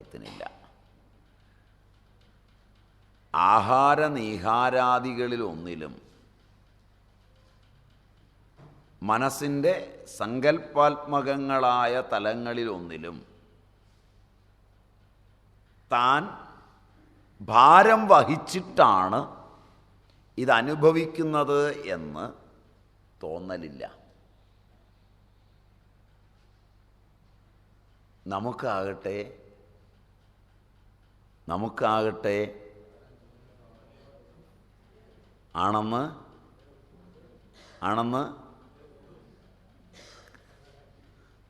ത്തിനില്ല. ആഹാര നീഹാരാദികളിലൊന്നിലും മനസ്സിൻ്റെ സങ്കല്പാത്മകങ്ങളായ തലങ്ങളിലൊന്നിലും താൻ ഭാരം വഹിച്ചിട്ടാണ് ഇതനുഭവിക്കുന്നത് എന്ന് തോന്നലില്ല. നമുക്കാകട്ടെ ആണെന്ന്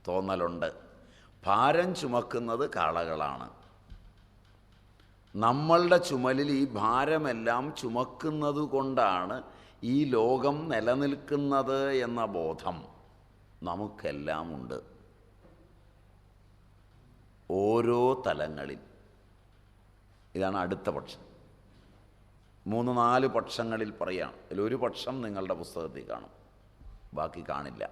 തോന്നലുണ്ട്. ഭാരം ചുമക്കുന്നത് കാളകളാണ്. നമ്മളുടെ ചുമലിൽ ഈ ഭാരമെല്ലാം ചുമക്കുന്നത് കൊണ്ടാണ് ഈ ലോകം നിലനിൽക്കുന്നത് എന്ന ബോധം നമുക്കെല്ലാം ഉണ്ട്. ഓരോ തലങ്ങളിൽ. ഇതാണ് അടുത്ത പക്ഷം. 3-4 പക്ഷങ്ങളിൽ പറയുകയാണ്. ഇതിലൊരു പക്ഷം നിങ്ങളുടെ പുസ്തകത്തിൽ കാണും, ബാക്കി കാണില്ല.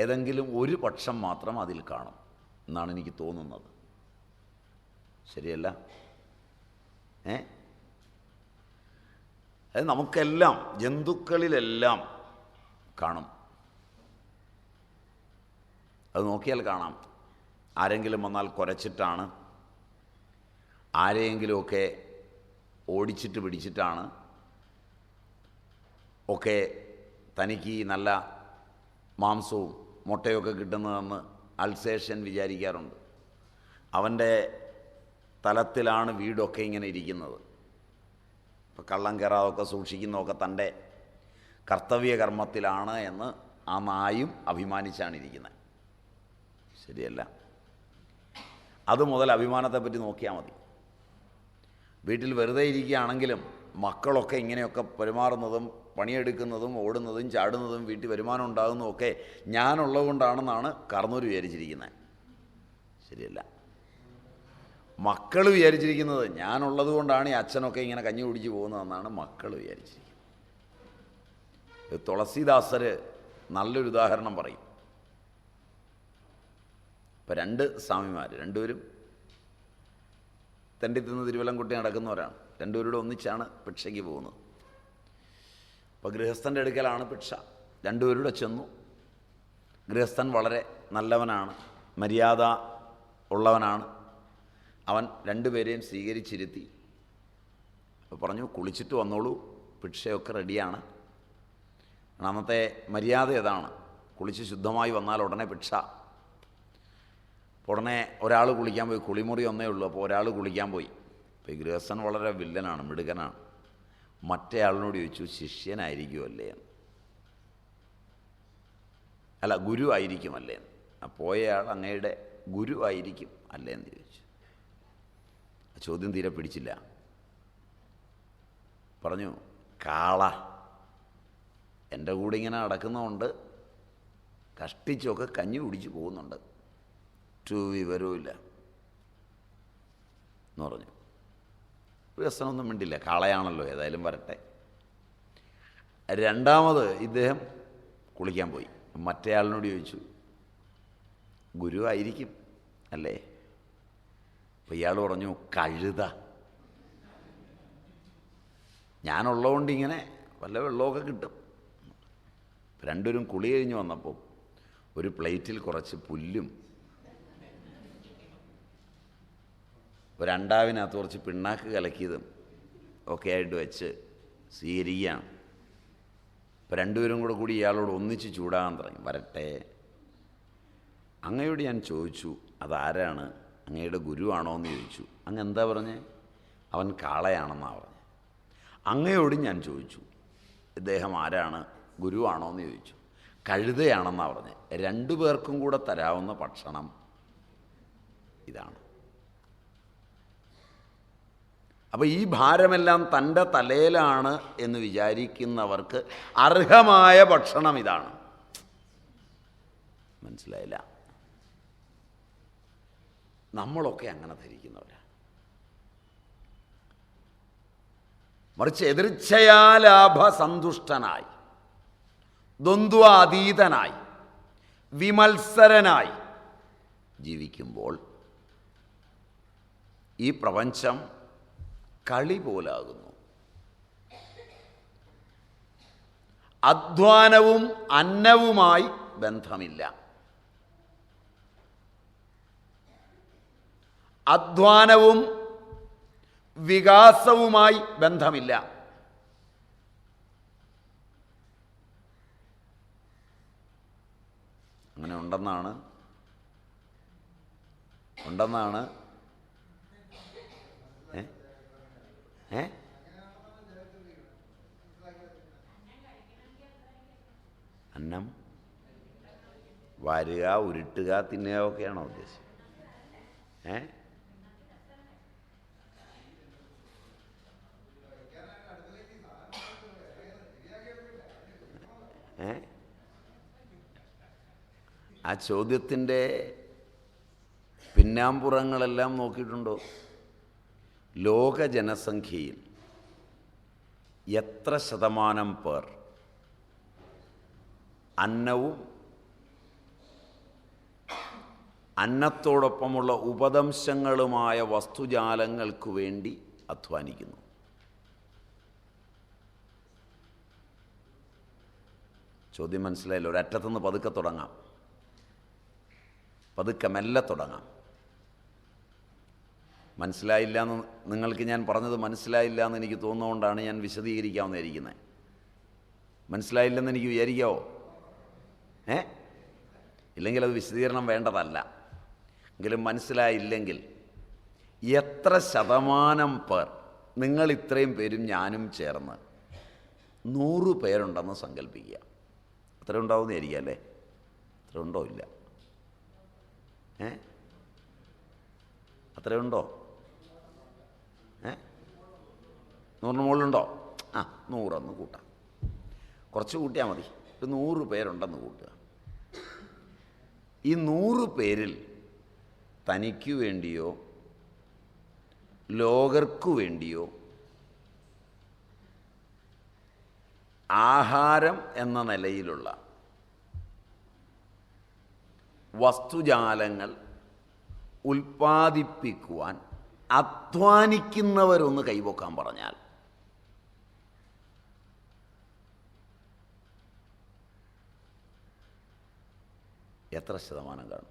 ഏതെങ്കിലും ഒരു പക്ഷം മാത്രം അതിൽ കാണും എന്നാണ് എനിക്ക് തോന്നുന്നത്. ശരിയല്ല? അത് നമുക്കെല്ലാം, ജന്തുക്കളിലെല്ലാം കാണും. അത് നോക്കിയാൽ കാണാം. ആരെങ്കിലും വന്നാൽ കുരച്ചിട്ടാണ്, ആരെയെങ്കിലുമൊക്കെ ഓടിച്ചിട്ട് പിടിച്ചിട്ടാണ്, ഒക്കെ തനിക്ക് നല്ല മാംസവും മുട്ടയൊക്കെ കിട്ടുന്നതെന്ന് അൽസേഷൻ വിചാരിക്കാറുണ്ട്. അവൻ്റെ തലത്തിലാണ് വീടൊക്കെ ഇങ്ങനെ ഇരിക്കുന്നത്. ഇപ്പം കള്ളം കയറാതൊക്കെ സൂക്ഷിക്കുന്നതൊക്കെ തൻ്റെ കർത്തവ്യകർമ്മത്തിലാണ് എന്ന് ആ നായും അഭിമാനിച്ചാണ് ഇരിക്കുന്നത്. ശരിയല്ല? അതുമുതൽ അഭിമാനത്തെപ്പറ്റി നോക്കിയാൽ മതി. വീട്ടിൽ വെറുതെ ഇരിക്കുകയാണെങ്കിലും മക്കളൊക്കെ ഇങ്ങനെയൊക്കെ പെരുമാറുന്നതും പണിയെടുക്കുന്നതും ഓടുന്നതും ചാടുന്നതും വീട്ടിൽ വരുമാനം ഉണ്ടാകുന്നതൊക്കെ ഞാനുള്ളത് കൊണ്ടാണെന്നാണ് കർണൂർ വിചാരിച്ചിരിക്കുന്നത്. ശരിയല്ല? മക്കൾ വിചാരിച്ചിരിക്കുന്നത് ഞാനുള്ളത് കൊണ്ടാണ് ഈ അച്ഛനൊക്കെ ഇങ്ങനെ കഞ്ഞി കുടിച്ച് പോകുന്നതെന്നാണ് മക്കൾ വിചാരിച്ചിരിക്കുന്നത്. തുളസീദാസർ നല്ലൊരു ഉദാഹരണം പറയും. ഇപ്പം 2 സ്വാമിമാർ, രണ്ടുപേരും തെണ്ടി തിന്ന് തിരുവല്ലംകുട്ടി നടക്കുന്നവരാണ്. രണ്ടുപേരുടെ ഒന്നിച്ചാണ് ഭിക്ഷയ്ക്ക് പോകുന്നത്. അപ്പോൾ ഗൃഹസ്ഥൻ്റെ അടുക്കലാണ് ഭിക്ഷ. രണ്ടുപേരുടെ ചെന്നു. ഗൃഹസ്ഥൻ വളരെ നല്ലവനാണ്, മര്യാദ ഉള്ളവനാണ്. അവൻ രണ്ടുപേരെയും സ്വീകരിച്ചിരുത്തി. അപ്പോൾ പറഞ്ഞു, കുളിച്ചിട്ട് വന്നോളൂ, ഭിക്ഷയൊക്കെ റെഡിയാണ്. അന്നത്തെ മര്യാദ അതാണ്. കുളിച്ച് ശുദ്ധമായി വന്നാൽ ഉടനെ ഭിക്ഷ. ഉടനെ ഒരാൾ കുളിക്കാൻ പോയി. കുളിമുറി ഒന്നേ ഉള്ളൂ. അപ്പോൾ ഒരാൾ കുളിക്കാൻ പോയി. അപ്പോൾ ഈ ഗൃഹസ്ഥൻ വളരെ വില്ലനാണ്, മിടുക്കനാണ്. മറ്റേ ആളിനോട് ചോദിച്ചു, ശിഷ്യനായിരിക്കുമല്ലേ എന്ന്. അല്ല, ഗുരു ആയിരിക്കുമല്ലേ എന്ന്. പോയയാൾ അങ്ങയുടെ ഗുരു ആയിരിക്കും അല്ലേ എന്ന് ചോദിച്ചു. ചോദ്യം തീരെ പിടിച്ചില്ല. പറഞ്ഞു, കാള എൻ്റെ കൂടെ ഇങ്ങനെ നടക്കുന്നതുകൊണ്ട് കഷ്ടിച്ചൊക്കെ കഞ്ഞി കുടിച്ച് പോകുന്നുണ്ട്, വിവരവുമില്ല എന്ന് പറഞ്ഞു. രസമൊന്നും മിണ്ടില്ല. കാളയാണല്ലോ, ഏതായാലും വരട്ടെ. രണ്ടാമത് ഇദ്ദേഹം കുളിക്കാൻ പോയി. മറ്റേയാളിനോട് ചോദിച്ചു, ഗുരു ആയിരിക്കും അല്ലേ? അപ്പോൾ ഇയാൾ പറഞ്ഞു, കഴുത. ഞാനുള്ളതുകൊണ്ട് ഇങ്ങനെ വല്ല വെള്ളമൊക്കെ കിട്ടും. രണ്ടുപേരും കുളി കഴിഞ്ഞ് വന്നപ്പോൾ ഒരു പ്ലേറ്റിൽ കുറച്ച് പുല്ലും ഒരു അണ്ടാവിനകത്ത് കുറച്ച് പിണ്ണാക്ക് കലക്കിയതും ഒക്കെ ആയിട്ട് വെച്ച് സ്വീകരിക്കുകയാണ്. അപ്പോൾ രണ്ടുപേരും കൂടി ഇയാളോട് ഒന്നിച്ച് ചൂടാകാൻ തുടങ്ങി. വരട്ടെ, അങ്ങയോട് ഞാൻ ചോദിച്ചു, അതാരാണ്, അങ്ങയുടെ ഗുരുവാണോ എന്ന് ചോദിച്ചു. അങ്ങ് എന്താ പറഞ്ഞേ? അവൻ കാളയാണെന്നാണ് പറഞ്ഞത്. അങ്ങയോടും ഞാൻ ചോദിച്ചു, ഇദ്ദേഹം ആരാണ്, ഗുരുവാണോ എന്ന് ചോദിച്ചു. കഴുതയാണെന്നാണ് പറഞ്ഞത്. 2 പേർക്കും കൂടെ തരാവുന്ന ഭക്ഷണം ഇതാണ്. അപ്പോൾ ഈ ഭാരമെല്ലാം തൻ്റെ തലയിലാണ് എന്ന് വിചാരിക്കുന്നവർക്ക് അർഹമായ ഭക്ഷണം ഇതാണ്. മനസ്സിലായില്ല? നമ്മളൊക്കെ അങ്ങനെ ധരിക്കുന്നവരാണ്. മറിച്ച് എതിർച്ഛയാ ലാഭ സന്തുഷ്ടനായി, ദ്വന്ദ്വാതീതനായി, വിമത്സരനായി ജീവിക്കുമ്പോൾ ഈ പ്രപഞ്ചം കളി പോലാകുന്നു. അധ്വാനവും അന്നവുമായി ബന്ധമില്ല. അധ്വാനവും വികാസവുമായി ബന്ധമില്ല. അങ്ങനെ ഉണ്ടെന്നാണ് അന്നം വാരുക, ഉരുട്ടുക, തിന്നുക ഒക്കെയാണോ ഉദ്ദേശം? ആ ചോദ്യത്തിൻ്റെ പിന്നാമ്പുറങ്ങളെല്ലാം നോക്കിയിട്ടുണ്ടോ? ലോക ജനസംഖ്യയിൽ എത്ര ശതമാനം പേർ അന്നവും അന്നത്തോടൊപ്പമുള്ള ഉപദംശങ്ങളുമായ വസ്തുജാലങ്ങൾക്കു വേണ്ടി അധ്വാനിക്കുന്നു? ചോദ്യം മനസ്സിലായല്ലോ. ഒരറ്റത്തുനിന്ന് പതുക്കെ തുടങ്ങാം, പതുക്കെ മെല്ലെ തുടങ്ങാം. മനസ്സിലായില്ല എന്ന് നിങ്ങൾക്ക് ഞാൻ പറഞ്ഞത് മനസ്സിലായില്ല എന്ന് എനിക്ക് തോന്നുന്നതുകൊണ്ടാണ് ഞാൻ വിശദീകരിക്കാമെന്നിരിക്കുന്നത്. മനസ്സിലായില്ലെന്ന് എനിക്ക് വിചാരിക്കാവോ? ഇല്ലെങ്കിൽ അത് വിശദീകരണം വേണ്ടതല്ല. എങ്കിലും മനസ്സിലായില്ലെങ്കിൽ എത്ര ശതമാനം പേർ, നിങ്ങൾ ഇത്രയും പേരും ഞാനും ചേർന്ന് 100 പേരുണ്ടെന്ന് സങ്കല്പിക്കുക. അത്ര ഉണ്ടാവുന്നതായിരിക്കും അല്ലേ? അത്ര ഉണ്ടോ? ഇല്ല. അത്രയുണ്ടോ? 100 മുകളിലുണ്ടോ? 100 കൂട്ടാം. കുറച്ച് കൂട്ടിയാൽ മതി. ഒരു 100 പേരുണ്ടെന്ന് കൂട്ടുക. ഈ 100 പേരിൽ തനിക്കു വേണ്ടിയോ ലോകർക്കു വേണ്ടിയോ ആഹാരം എന്ന നിലയിലുള്ള വസ്തുജാലങ്ങൾ ഉൽപ്പാദിപ്പിക്കുവാൻ അധ്വാനിക്കുന്നവരൊന്ന് കൈവക്കാൻ പറഞ്ഞാൽ എത്ര ശതമാനം കാണും?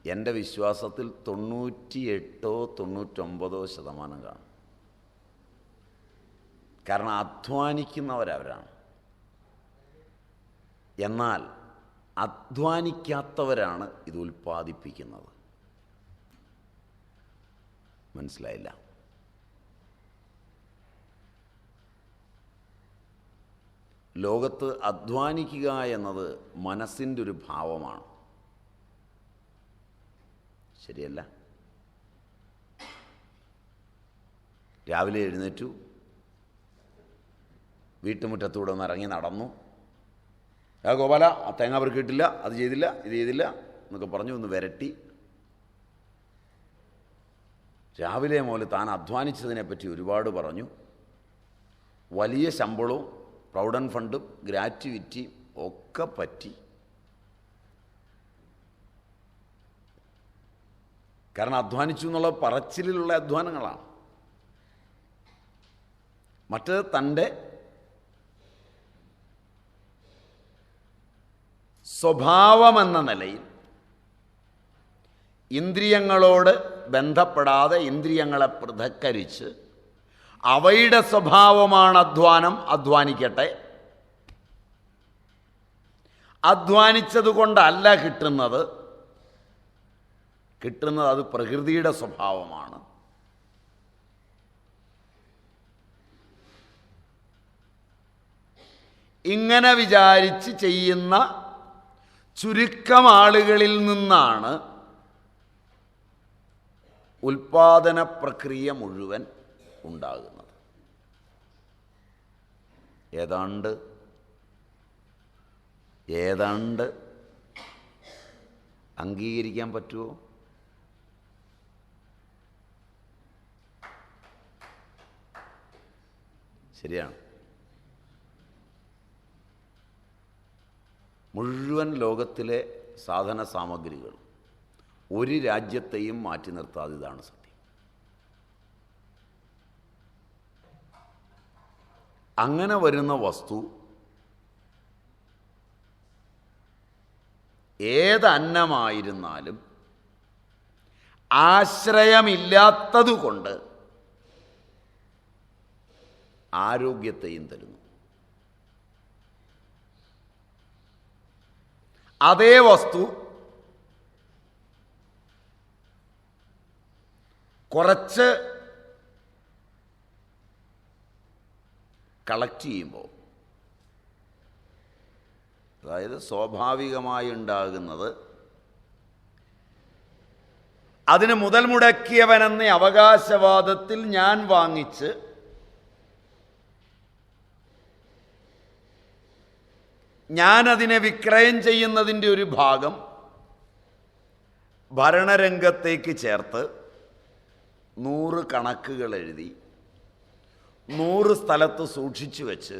എൻ്റെ വിശ്വാസത്തിൽ 98-99% കാണും. കാരണം അധ്വാനിക്കുന്നവരവരാണ്. എന്നാൽ അധ്വാനിക്കാത്തവരാണ് ഇത് ഉൽപ്പാദിപ്പിക്കുന്നത്. മനസ്സിലായില്ല? ലോകത്ത് അധ്വാനിക്കുക എന്നത് മനസ്സിൻ്റെ ഒരു ഭാവമാണ്. ശരിയല്ല? രാവിലെ എഴുന്നേറ്റു, വീട്ടുമുറ്റത്തൂടെ ഒന്ന് ഇറങ്ങി നടന്നു. ഗോപാല, ആ തേങ്ങ അവർ കിട്ടില്ല, അത് ചെയ്തില്ല, ഇത് ചെയ്തില്ല എന്നൊക്കെ പറഞ്ഞു ഒന്ന് വിരട്ടി. രാവിലെ മുതൽ താൻ അധ്വാനിച്ചതിനെപ്പറ്റി ഒരുപാട് പറഞ്ഞു. വലിയ ശമ്പളവും പ്രൊവിഡൻറ്റ് ഫണ്ടും ഗ്രാറ്റുവിറ്റിയും ഒക്കെ പറ്റി. കാരണം അധ്വാനിച്ചു എന്നുള്ള പറച്ചിലുള്ള അധ്വാനങ്ങളാണ്. മറ്റത് തൻ്റെ സ്വഭാവമെന്ന നിലയിൽ ഇന്ദ്രിയങ്ങളോട് ബന്ധപ്പെടാതെ ഇന്ദ്രിയങ്ങളെ പൃഥക്കരിച്ച് അവയുടെ സ്വഭാവമാണ് അധ്വാനം, അധ്വാനിക്കട്ടെ. അധ്വാനിച്ചതുകൊണ്ടല്ല കിട്ടുന്നത് അത് പ്രകൃതിയുടെ സ്വഭാവമാണ്. ഇങ്ങനെ വിചാരിച്ച് ചെയ്യുന്ന ചുരുക്കം ആളുകളിൽ നിന്നാണ് ഉൽപാദന പ്രക്രിയ മുഴുവൻ ഉണ്ടാകുന്നത്. ഏതാണ്ട് അംഗീകരിക്കാൻ പറ്റുമോ? ശരിയാണ്. മുഴുവൻ ലോകത്തിലെ സാധന സാമഗ്രികൾ ഒരു രാജ്യത്തെയും മാറ്റി നിർത്താതെ ഇതാണ് സത്യം. അങ്ങനെ വരുന്ന വസ്തു ഏത് അന്നമായിരുന്നാലും ആശ്രയമില്ലാത്തതുകൊണ്ട് ആരോഗ്യത്തെയും തരുന്നു. അതേ വസ്തു കുറച്ച് കളക്ട് ചെയ്യുമ്പോൾ, അതായത് സ്വാഭാവികമായി ഉണ്ടാകുന്നത് അതിന് മുതൽ മുടക്കിയവനെന്ന അവകാശവാദത്തിൽ ഞാൻ വാങ്ങിച്ച് ഞാനതിനെ വിക്രയം ചെയ്യുന്നതിൻ്റെ ഒരു ഭാഗം ഭരണരംഗത്തേക്ക് ചേർത്ത് 100 കണക്കുകൾ എഴുതി 100 സ്ഥലത്ത് സൂക്ഷിച്ചു വെച്ച്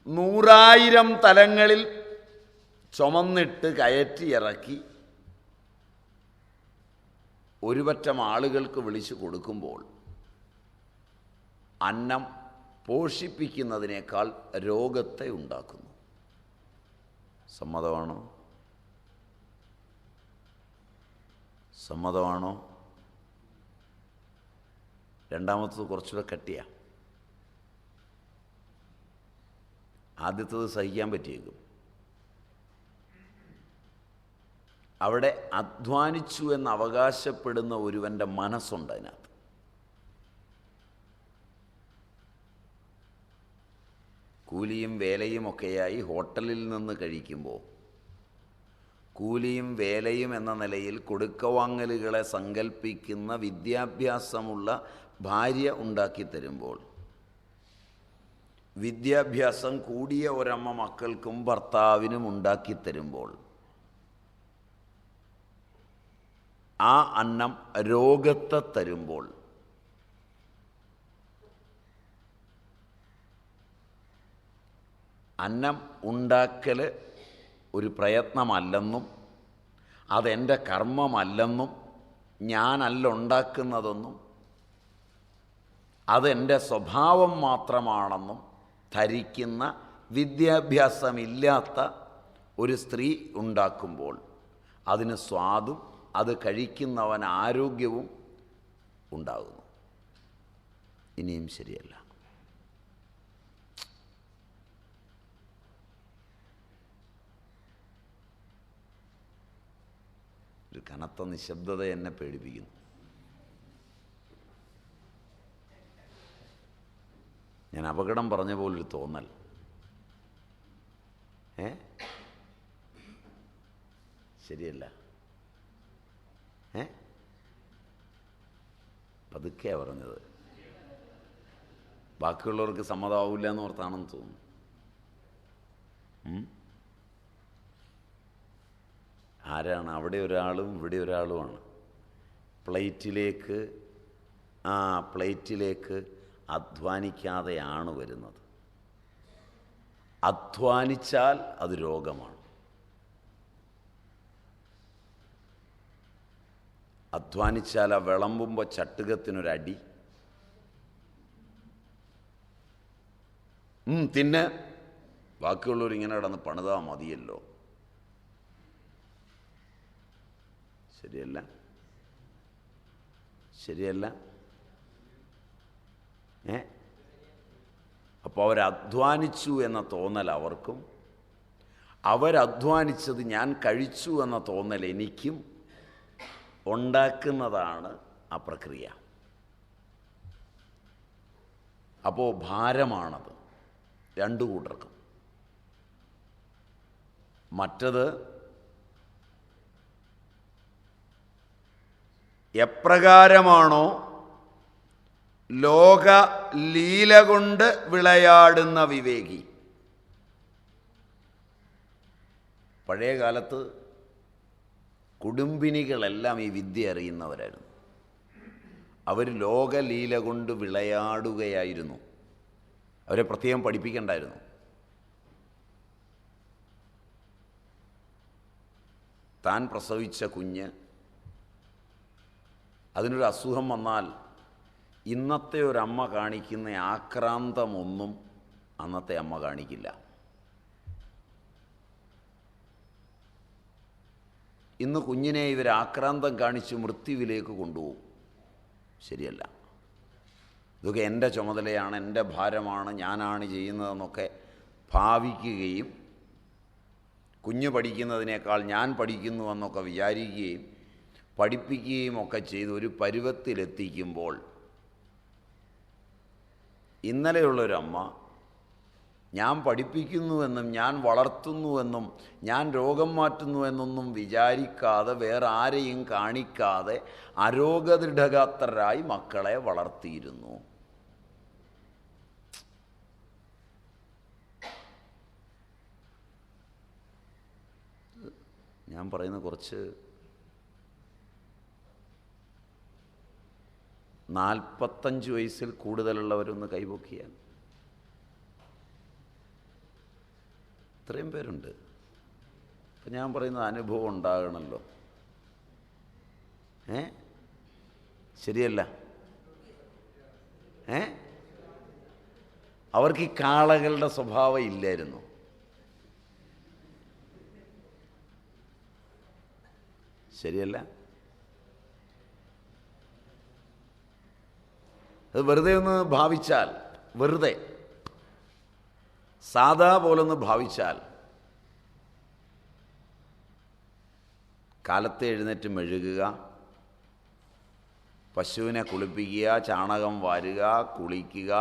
100,000 തലങ്ങളിൽ ചുമന്നിട്ട് കയറ്റി ഇറക്കി ഒരു പറ്റം ആളുകൾക്ക് വിളിച്ചു കൊടുക്കുമ്പോൾ അന്നം പോഷിപ്പിക്കുന്നതിനേക്കാൾ രോഗത്തെ ഉണ്ടാക്കുന്നു. സമ്മതമാണോ? സമ്മതമാണോ? രണ്ടാമത്തത് കുറച്ചുകൂടെ കട്ടിയാ. ആദ്യത്തത് സഹിക്കാൻ പറ്റിയേക്കും. അവിടെ അധ്വാനിച്ചു എന്ന് അവകാശപ്പെടുന്ന ഒരുവൻ്റെ മനസ്സുണ്ട്. അതിനകത്ത് കൂലിയും വേലയും ഒക്കെയായി ഹോട്ടലിൽ നിന്ന് കഴിക്കുമ്പോൾ കൂലിയും വേലയും എന്ന നിലയിൽ കൊടുക്കവാങ്ങലുകളെ സങ്കല്പിക്കുന്ന വിദ്യാഭ്യാസമുള്ള ഭാര്യ ഉണ്ടാക്കി തരുമ്പോൾ, വിദ്യാഭ്യാസം കൂടിയ ഒരമ്മ മക്കൾക്കും ഭർത്താവിനും ഉണ്ടാക്കി തരുമ്പോൾ ആ അന്നം രോഗത്തെ തരുമ്പോൾ അന്നം ഉണ്ടാക്കൽ ഒരു പ്രയത്നമല്ലെന്നും അതെൻ്റെ കർമ്മമല്ലെന്നും ഞാനല്ല ഉണ്ടാക്കുന്നതെന്നും അതെൻ്റെ സ്വഭാവം മാത്രമാണെന്നും ധരിക്കുന്ന വിദ്യാഭ്യാസമില്ലാത്ത ഒരു സ്ത്രീ ഉണ്ടാക്കുമ്പോൾ അതിന് സ്വാദും അത് കഴിക്കുന്നവൻ ആരോഗ്യവും ഉണ്ടാകുന്നു. ഇനിയും ശരിയല്ല. ഒരു കനത്ത നിശബ്ദത എന്നെ പേടിപ്പിക്കുന്നു. ഞാൻ അപകടം പറഞ്ഞ പോലൊരു തോന്നൽ. ശരിയല്ല. പതുക്കെയാണ് പറഞ്ഞത്. ബാക്കിയുള്ളവർക്ക് സമ്മതമാവില്ല എന്ന് ഓർത്താണെന്ന് തോന്നുന്നു. ആരാണ്? അവിടെ ഒരാളും ഇവിടെ ഒരാളുമാണ്. പ്ലേറ്റിലേക്ക് അധ്വാനിക്കാതെയാണ് വരുന്നത്. അധ്വാനിച്ചാൽ അത് രോഗമാണ്. അധ്വാനിച്ചാൽ ആ വിളമ്പുമ്പോൾ ചട്ടുകത്തിനൊരടി, തിന്ന് ബാക്കിയുള്ളവർ ഇങ്ങനെ കിടന്ന് പണിതാ മതിയല്ലോ. ശരിയല്ല. ശരിയല്ല. അപ്പോൾ അവരധ്വാനിച്ചു എന്ന തോന്നൽ അവർക്കും, അവരധ്വാനിച്ചത് ഞാൻ കഴിച്ചു എന്ന തോന്നൽ എനിക്കും ഉണ്ടാക്കുന്നതാണ് ആ പ്രക്രിയ. അപ്പോൾ ഭാരമാണത് രണ്ടു കൂട്ടർക്കും. മറ്റത് എപ്രകാരമാണോ ലോക ലീല കൊണ്ട് വിളയാടുന്ന വിവേകി. പഴയ കാലത്ത് കുടുംബിനികളെല്ലാം ഈ വിദ്യ അറിയുന്നവരായിരുന്നു. അവർ ലോകലീല കൊണ്ട് വിളയാടുകയായിരുന്നു. അവരെ പ്രത്യേകം പഠിപ്പിക്കണ്ടായിരുന്നു. താൻ പ്രസവിച്ച കുഞ്ഞ് അതിനൊരു അസുഖം വന്നാൽ ഇന്നത്തെ ഒരമ്മ കാണിക്കുന്ന ആക്രാന്തമൊന്നും അന്നത്തെ അമ്മ കാണിക്കില്ല. ഇന്ന് കുഞ്ഞിനെ ഇവർ ആക്രാന്തം കാണിച്ച് മൃത്യുവിലേക്ക് കൊണ്ടുപോകും. ശരിയല്ല. ഇതൊക്കെ എൻ്റെ ചുമതലയാണ്, എൻ്റെ ഭാരമാണ്, ഞാനാണ് ചെയ്യുന്നതെന്നൊക്കെ ഭാവിക്കുകയും കുഞ്ഞ് പഠിക്കുന്നതിനേക്കാൾ ഞാൻ പഠിക്കുന്നുവെന്നൊക്കെ വിചാരിക്കുകയും പഠിപ്പിക്കുകയും ഒക്കെ ചെയ്ത് ഒരു പരുവത്തിലെത്തിക്കുമ്പോൾ ഇന്നലെയുള്ളൊരമ്മ ഞാൻ പഠിപ്പിക്കുന്നുവെന്നും ഞാൻ വളർത്തുന്നുവെന്നും ഞാൻ രോഗം മാറ്റുന്നുവെന്നൊന്നും വിചാരിക്കാതെ വേറെ ആരെയും കാണിക്കാതെ അരോഗദൃഢഗാത്രരായി മക്കളെ വളർത്തിയിരുന്നു. ഞാൻ പറയുന്ന കുറച്ച് 45 വയസ്സിൽ കൂടുതലുള്ളവരൊന്ന് കൈപൊക്കിയാൽ ഇത്രയും പേരുണ്ട്. അപ്പം ഞാൻ പറയുന്നത് അനുഭവം ഉണ്ടാകണമല്ലോ. ശരിയല്ല? അവർക്ക് ഈ കാളകളുടെ സ്വഭാവം ഇല്ലായിരുന്നു. ശരിയല്ല? അത് വെറുതെ ഒന്ന് ഭാവിച്ചാൽ, വെറുതെ സാധാ പോലൊന്ന് ഭാവിച്ചാൽ, കാലത്തെ എഴുന്നേറ്റ് മെഴുകുക, പശുവിനെ കുളിപ്പിക്കുക, ചാണകം വാരുക, കുളിക്കുക,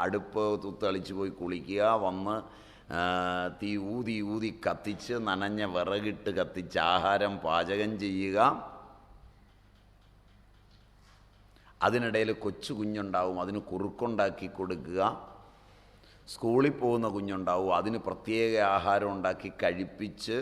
അടുപ്പ് തുത്തളിച്ച് പോയി കുളിക്കുക, വന്ന് തീ ഊതി ഊതി കത്തിച്ച് നനഞ്ഞ വിറകിട്ട് കത്തിച്ച് ആഹാരം പാചകം ചെയ്യുക. അതിനിടയിൽ കൊച്ചു കുഞ്ഞുണ്ടാവും, അതിന് കുറുക്കുണ്ടാക്കി കൊടുക്കുക. സ്കൂളിൽ പോകുന്ന കുഞ്ഞുണ്ടാവും, അതിന് പ്രത്യേക ആഹാരം ഉണ്ടാക്കി കഴിപ്പിച്ച്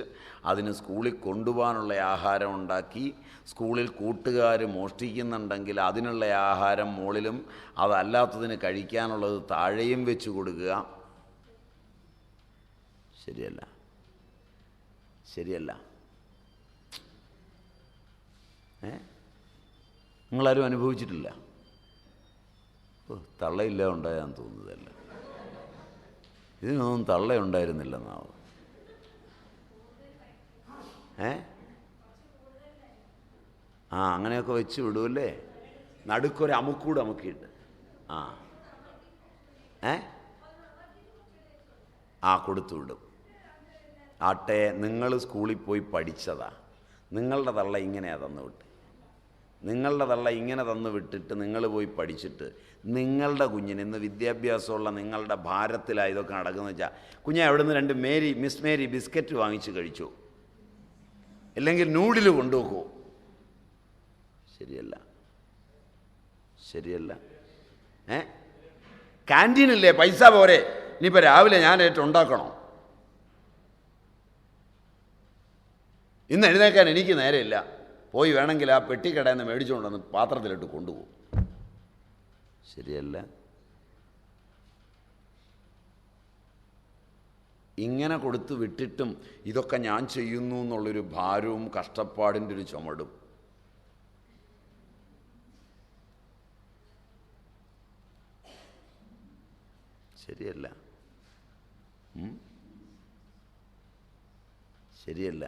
അതിന് സ്കൂളിൽ കൊണ്ടുപോകാനുള്ള ആഹാരം ഉണ്ടാക്കി, സ്കൂളിൽ കൂട്ടുകാർ മോഷ്ടിക്കുന്നുണ്ടെങ്കിൽ അതിനുള്ള ആഹാരം മുകളിലും അതല്ലാത്തതിന് കഴിക്കാനുള്ളത് താഴെയും വെച്ച് കൊടുക്കുക. ശരിയല്ല? ശരിയല്ല? നിങ്ങളാരും അനുഭവിച്ചിട്ടില്ല? തള്ളയില്ല ഉണ്ടായാന്ന് തോന്നുന്നതല്ല, ഇതിനൊന്നും തള്ളയുണ്ടായിരുന്നില്ലെന്നാവും. അങ്ങനെയൊക്കെ വെച്ച് വിടുമല്ലേ? നടുക്കൊരു അമുക്കൂട് അമുക്കിയിട്ട് കൊടുത്തു വിടും. ആട്ടെ, നിങ്ങൾ സ്കൂളിൽ പോയി പഠിച്ചതാ, നിങ്ങളുടെ തള്ള ഇങ്ങനെയാണ് തന്നു വിട്ട്, നിങ്ങളുടെ തള്ള ഇങ്ങനെ തന്നു വിട്ടിട്ട് നിങ്ങൾ പോയി പഠിച്ചിട്ട് നിങ്ങളുടെ കുഞ്ഞിന് ഇന്ന് വിദ്യാഭ്യാസമുള്ള നിങ്ങളുടെ ഭാരത്തിലാണ് ഇതൊക്കെ നടക്കുന്നത് വെച്ചാൽ കുഞ്ഞെ അവിടെ നിന്ന് 2 മിസ് മേരി ബിസ്ക്കറ്റ് വാങ്ങിച്ച് കഴിച്ചു, ഇല്ലെങ്കിൽ നൂഡിൽ കൊണ്ടുപോക്കൂ. ശരിയല്ല? ശരിയല്ല? ക്യാൻറ്റീനില്ലേ, പൈസ പോരെ, ഇനിയിപ്പോൾ രാവിലെ ഞാൻ ഉണ്ടാക്കണോ? ഇന്ന് എഴുന്നേക്കാൻ എനിക്ക് നേരെയില്ല, പോയി വേണമെങ്കിൽ ആ പെട്ടിക്കടയിൽ നിന്ന് മേടിച്ചുകൊണ്ടുവന്ന് പാത്രത്തിലിട്ട് കൊണ്ടുപോകും. ശരിയല്ല? ഇങ്ങനെ കൊടുത്തു വിട്ടിട്ടും ഇതൊക്കെ ഞാൻ ചെയ്യുന്നു എന്നുള്ളൊരു ഭാരവും കഷ്ടപ്പാടിൻ്റെ ഒരു ചുമടും. ശരിയല്ല? ശരിയല്ല?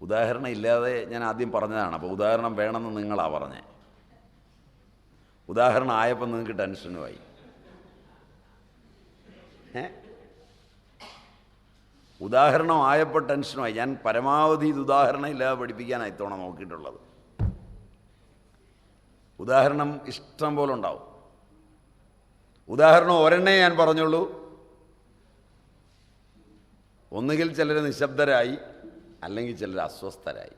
ഉദാഹരണം ഇല്ലാതെ ഞാൻ ആദ്യം പറഞ്ഞതാണ്. അപ്പോൾ ഉദാഹരണം വേണമെന്ന് നിങ്ങളാണ് പറഞ്ഞേ. ഉദാഹരണം ആയപ്പോൾ നിങ്ങൾക്ക് ടെൻഷനുമായി. ഉദാഹരണം ആയപ്പോൾ ടെൻഷനുമായി. ഞാൻ പരമാവധി ഇത് ഉദാഹരണം ഇല്ലാതെ പഠിപ്പിക്കാനായി ഇത്തവണ നോക്കിയിട്ടുള്ളത്. ഉദാഹരണം ഇഷ്ടം പോലെ ഉണ്ടാവും. ഉദാഹരണം ഒരെണ്ണേ ഞാൻ പറഞ്ഞുള്ളൂ. ഒന്നുകിൽ ചിലർ നിശബ്ദരായി, അല്ലെങ്കിൽ ചിലർ അസ്വസ്ഥരായി.